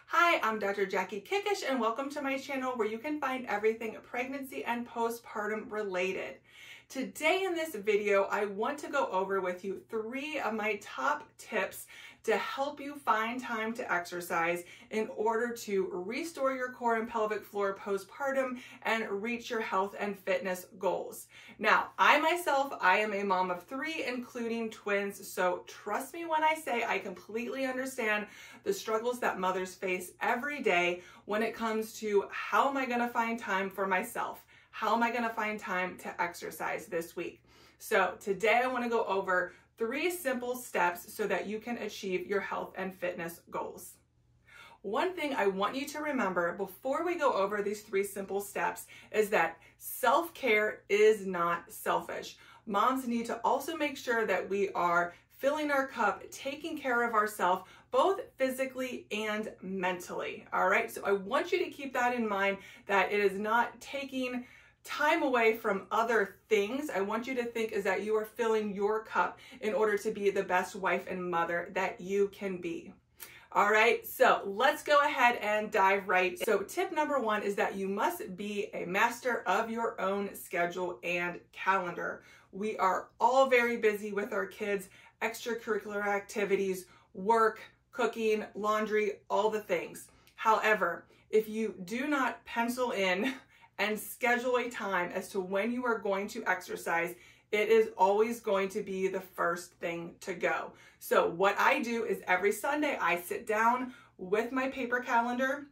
Hi, I'm Dr. Jackie Kickish and welcome to my channel where you can find everything pregnancy and postpartum related. Today in this video, I want to go over with you 3 of my top tips to help you find time to exercise in order to restore your core and pelvic floor postpartum and reach your health and fitness goals. Now, I am a mom of 3, including twins, so trust me when I say I completely understand the struggles that mothers face every day when it comes to how am I going to find time for myself? How am I going to find time to exercise this week? So today I want to go over 3 simple steps so that you can achieve your health and fitness goals. One thing I want you to remember before we go over these 3 simple steps is that self-care is not selfish. Moms need to also make sure that we are filling our cup, taking care of ourselves, both physically and mentally. All right, so I want you to keep that in mind, that it is not taking time away from other things. I want you to think is that you are filling your cup in order to be the best wife and mother that you can be. All right, so let's go ahead and dive right in. So tip number 1 is that you must be a master of your own schedule and calendar. We are all very busy with our kids, extracurricular activities, work, cooking, laundry, all the things. However, if you do not pencil in and schedule a time as to when you are going to exercise, it is always going to be the first thing to go. So what I do is every Sunday I sit down with my paper calendar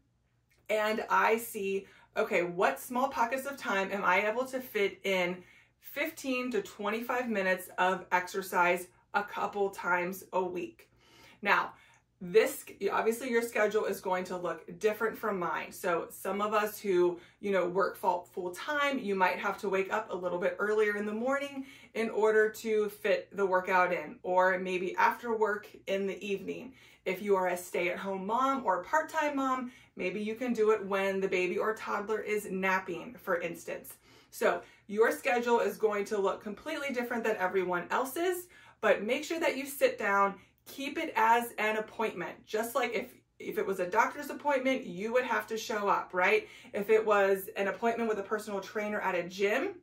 and I see, okay, what small pockets of time am I able to fit in 15 to 25 minutes of exercise a couple times a week. Now, this, obviously your schedule is going to look different from mine. So some of us who, work full time, you might have to wake up a little bit earlier in the morning in order to fit the workout in, or maybe after work in the evening. If you are a stay-at-home mom or part-time mom, maybe you can do it when the baby or toddler is napping, for instance. So your schedule is going to look completely different than everyone else's, but make sure that you sit down. Keep it as an appointment. Just like if it was a doctor's appointment, you would have to show up, right? If it was an appointment with a personal trainer at a gym,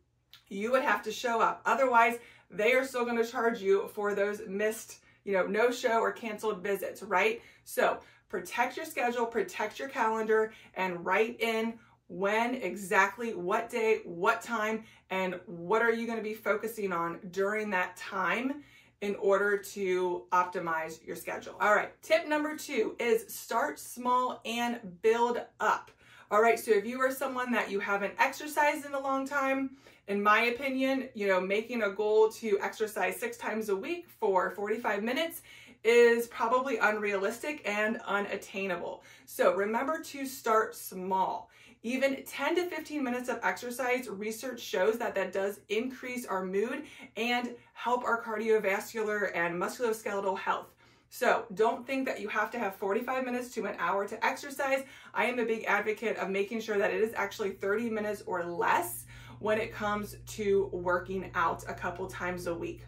you would have to show up. Otherwise, they are still going to charge you for those missed, no-show or canceled visits, right? So protect your schedule, protect your calendar, and write in when, exactly, what day, what time, and what are you going to be focusing on during that time in order to optimize your schedule. All right, tip number 2 is start small and build up. All right, so if you are someone that you haven't exercised in a long time, in my opinion, making a goal to exercise 6 times a week for 45 minutes is probably unrealistic and unattainable. So remember to start small. Even 10 to 15 minutes of exercise, research shows that does increase our mood and help our cardiovascular and musculoskeletal health. So don't think that you have to have 45 minutes to an hour to exercise. I am a big advocate of making sure that it is actually 30 minutes or less when it comes to working out a couple times a week.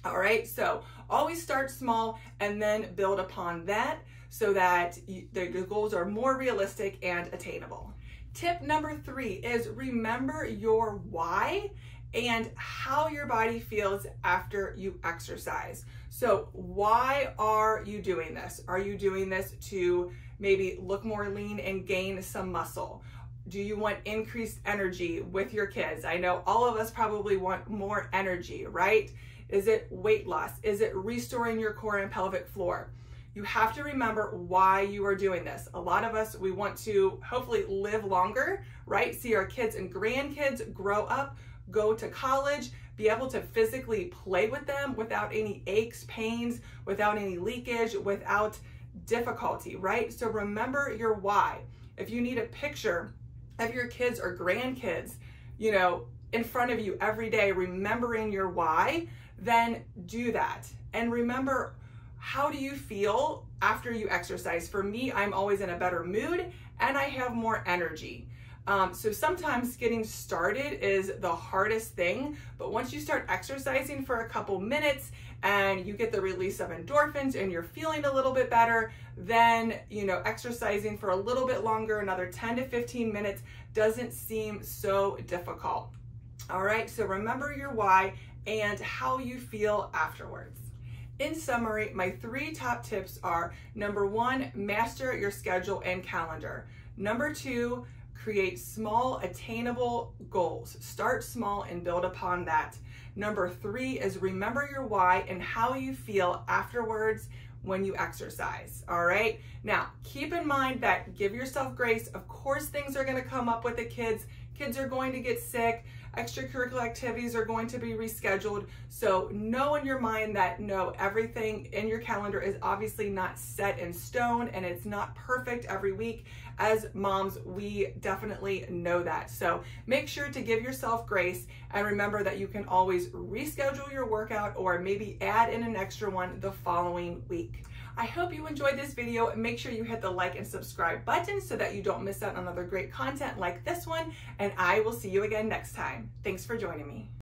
All right, so always start small and then build upon that so that the goals are more realistic and attainable. Tip number 3 is remember your why and how your body feels after you exercise. So why are you doing this? Are you doing this to maybe look more lean and gain some muscle? Do you want increased energy with your kids? I know all of us probably want more energy, right? Is it weight loss? Is it restoring your core and pelvic floor? You have to remember why you are doing this. A lot of us, we want to hopefully live longer, right? See our kids and grandkids grow up, go to college, be able to physically play with them without any aches, pains, without any leakage, without difficulty, right? So remember your why. If you need a picture of your kids or grandkids, in front of you every day, remembering your why, then do that. And remember, how do you feel after you exercise? For me, I'm always in a better mood and I have more energy. So sometimes getting started is the hardest thing, but once you start exercising for a couple minutes and you get the release of endorphins and you're feeling a little bit better, then, exercising for a little bit longer, another 10 to 15 minutes, doesn't seem so difficult. All right, so remember your why and how you feel afterwards. In summary, my 3 top tips are: number 1, master your schedule and calendar. Number 2, create small, attainable goals. Start small and build upon that. Number 3 is remember your why and how you feel afterwards when you exercise. All right. Now, keep in mind that give yourself grace. Of course, things are going to come up with the kids. Kids are going to get sick. Extracurricular activities are going to be rescheduled. So know in your mind that no, everything in your calendar is obviously not set in stone and it's not perfect every week. As moms, we definitely know that. So make sure to give yourself grace and remember that you can always reschedule your workout or maybe add in an extra one the following week. I hope you enjoyed this video. Make sure you hit the like and subscribe button so that you don't miss out on other great content like this one, and I will see you again next time. Thanks for joining me.